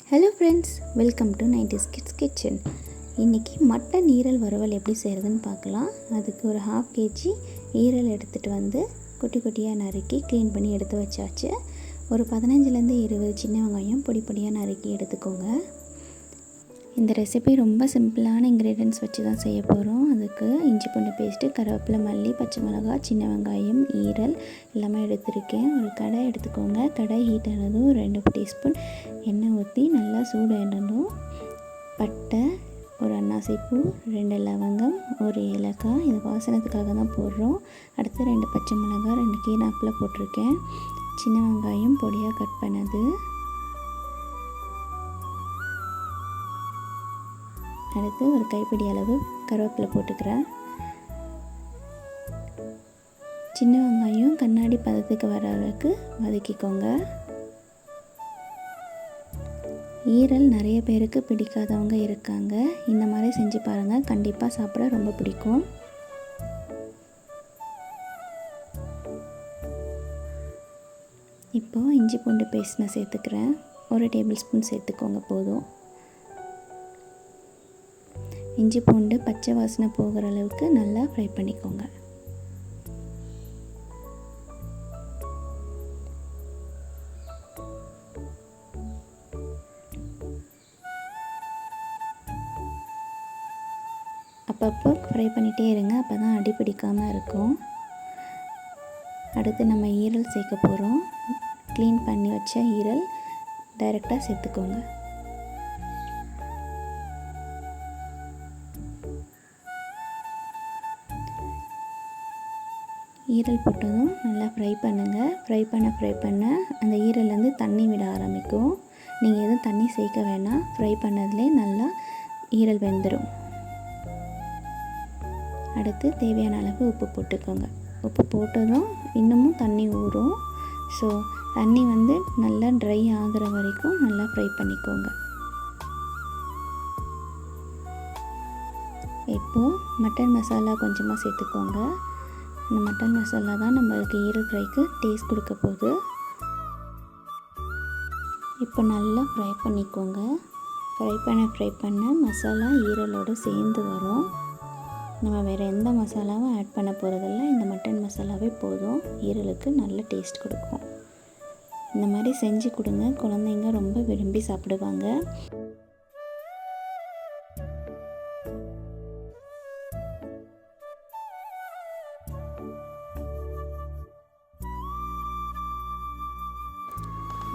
Hello friends, welcome to 90s kids kitchen. இன்றைக்கி mutton ஈரல் வறுவல் எப்படி செய்கிறதுன்னு பார்க்கலாம். அதுக்கு ஒரு 1/2 kg ஈரல் எடுத்துகிட்டு வந்து குட்டி குட்டியாக நறுக்கி க்ளீன் பண்ணி எடுத்து வச்சாச்சு. ஒரு 15லேருந்து 20 சின்ன வெங்காயம் பொடி பொடியாக நறுக்கி எடுத்துக்கோங்க. இந்த ரெசிபி ரொம்ப சிம்பிளான இன்க்ரீடியன்ட்ஸ் வச்சு தான் செய்ய போகிறோம். அதுக்கு இஞ்சி பூண்டு பேஸ்ட்டு, கருவேப்பிலை, மல்லி, பச்சை மிளகாய், சின்ன வெங்காயம், ஈரல் எல்லாமே எடுத்துருக்கேன். ஒரு கடாய் எடுத்துக்கோங்க. கடாய் ஹீட் ஆனதும் 2 டீஸ்பூன் எண்ணெய் ஊற்றி நல்லா சூடு ஆனதும் பட்டை, ஒரு அன்னாசி பூ, 2 லவங்கம், ஒரு ஏலக்காய், இது வாசனத்துக்காக தான் போடுறோம். அடுத்து 2 பச்சை மிளகாய், 2 கீராப்பில் போட்டிருக்கேன். சின்ன வெங்காயம் பொடியாக கட் பண்ணது, அடுத்து ஒரு கைப்பிடி அளவு கருவேப்பிலை போட்டுக்கிறேன். சின்ன வெங்காயம் கண்ணாடி பதத்துக்கு வர அளவுக்கு வதக்கிக்கோங்க. ஈரல் நிறைய பேருக்கு பிடிக்காதவங்க இருக்காங்க. இந்த மாதிரி செஞ்சு பாருங்கள், கண்டிப்பாக சாப்பிட ரொம்ப பிடிக்கும். இப்போது இஞ்சி பூண்டு பேஸ்ட் நான் சேர்த்துக்கிறேன். 1 டேபிள் ஸ்பூன் சேர்த்துக்கோங்க போதும். இஞ்சி பூண்டு பச்சை வாசனை போகிற அளவுக்கு நல்லா ஃப்ரை பண்ணிக்கோங்க. அப்பப்போ ஃப்ரை பண்ணிகிட்டே இருங்க, அப்போ தான் அடி பிடிக்காமல் இருக்கும். அடுத்து நம்ம ஈரல் சேர்க்க போகிறோம். க்ளீன் பண்ணி வச்ச ஈரல் டைரெக்டாக சேர்த்துக்கோங்க. ஈரல் போட்டதும் நல்லா ஃப்ரை பண்ணுங்கள். ஃப்ரை பண்ண அந்த ஈரல்லேருந்து தண்ணி விட ஆரம்பிக்கும். நீங்கள் எதுவும் தண்ணி சேர்க்க வேணாம். ஃப்ரை பண்ணதுலேயே நல்லா ஈரல் வெந்துடும். அடுத்து தேவையான அளவு உப்பு போட்டுக்கோங்க. உப்பு போட்டதும் இன்னமும் தண்ணி ஊறும். ஸோ தண்ணி நல்லா ட்ரை ஆகிற வரைக்கும் நல்லா ஃப்ரை பண்ணிக்கோங்க. இப்போது மட்டன் மசாலா கொஞ்சமாக சேர்த்துக்கோங்க. இந்த மட்டன் மசாலா தான் நம்மளுக்கு ஈரல் ஃப்ரைக்கு டேஸ்ட் கொடுக்க போகுது. இப்போ நல்லா ஃப்ரை பண்ணிக்கோங்க. ஃப்ரை பண்ண மசாலா ஈரலோடு சேர்ந்து வரும். நம்ம வேறு எந்த மசாலாவும் ஆட் பண்ண போகிறதில்ல. இந்த மட்டன் மசாலாவே போதும், ஈரலுக்கு நல்ல டேஸ்ட் கொடுக்கும். இந்த மாதிரி செஞ்சு கொடுங்க, குழந்தைங்க ரொம்ப விரும்பி சாப்பிடுவாங்க.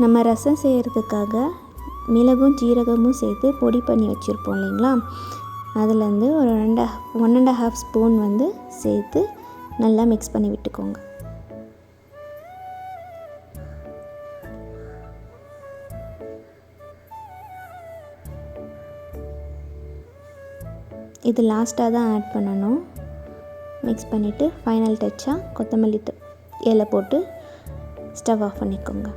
நம்ம ரசம் செய்கிறதுக்காக மிளகும் ஜீரகமும் சேர்த்து பொடி பண்ணி வச்சுருப்போம் இல்லைங்களா, அதுலேருந்து ஒரு 1.5 ஸ்பூன் சேர்த்து நல்லா மிக்ஸ் பண்ணி விட்டுக்கோங்க. இது லாஸ்ட்டாக தான் ஆட் பண்ணணும். மிக்ஸ் பண்ணிவிட்டு ஃபைனல் டச்சாக கொத்தமல்லி இலை போட்டு ஸ்டவ் ஆஃப் பண்ணிக்கோங்க.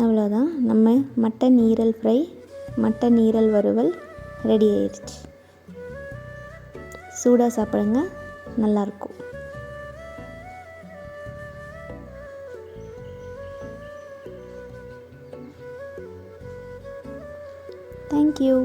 அவ்வளோதான், நம்ம மட்டன் ஈரல் ஃப்ரை, மட்டன் ஈரல் வறுவல் ரெடி ஆயிடுச்சு. சூடாக சாப்பிடுங்க, நல்லாயிருக்கும். தேங்க்யூ.